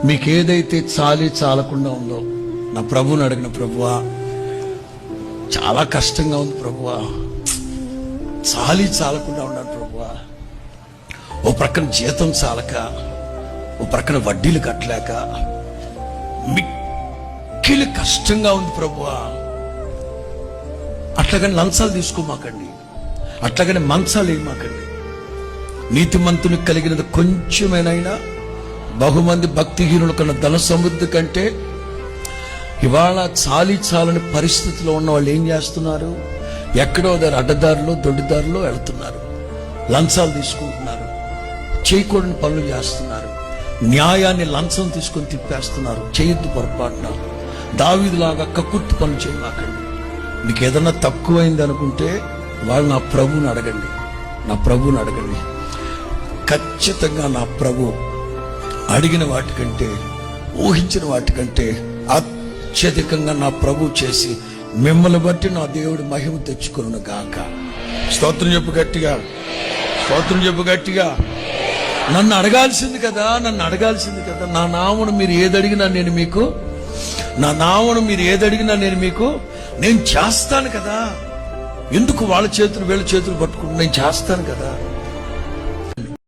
మీకేదైతే చాలకుండా ఉందో నా ప్రభువుని అడిగిన, ప్రభువా చాలా కష్టంగా ఉంది ప్రభువా, చాలకుండా ఉన్నాను ప్రభువా, ఓ ప్రక్కన జీతం చాలక, ఓ ప్రక్కన వడ్డీలు కట్టలేక మిక్కిలి కష్టంగా ఉంది ప్రభువా. అట్లాగని లంచాలు తీసుకోమాకండి, అట్లాగని మంచాలు వేయమాకండి. నీతిమంతునికి కలిగినది కొంచెమేనైనా బహుమంది భక్తిహీనుల కన్నా ధన సమృద్ధి కంటే ఇవాళ చాలని పరిస్థితిలో ఉన్న వాళ్ళు ఏం చేస్తున్నారు? ఎక్కడో అడ్డదారులు దొడ్డిదారులు వెళుతున్నారు, లంచాలు తీసుకుంటున్నారు, చేయకూడని పనులు చేస్తున్నారు, న్యాయాన్ని లంచం తీసుకొని తిప్పేస్తున్నారు. చేయొద్దు పొరపాటున. దావీదులాగా కక్కుర్తి పనులు చేయమాకండి. మీకు ఏదన్నా తక్కువైంది అనుకుంటే వాళ్ళు నా ప్రభువుని అడగండి. ఖచ్చితంగా నా ప్రభు అడిగిన వాటికంటే, ఊహించిన వాటికంటే అత్యధికంగా నా ప్రభు చేసి మిమ్మల్ని బట్టి నా దేవుడు మహిమ తెచ్చుకొనును గాక. స్తోత్రం చెప్పు గట్టిగా. నన్ను అడగాల్సింది కదా. నా నామను మీరు ఏదడిగినా నేను మీకు నేను చేస్తాను కదా. ఎందుకు వాళ్ళ చేతులు వీళ్ళ చేతులు పట్టుకుంటూ నేను చేస్తాను కదా.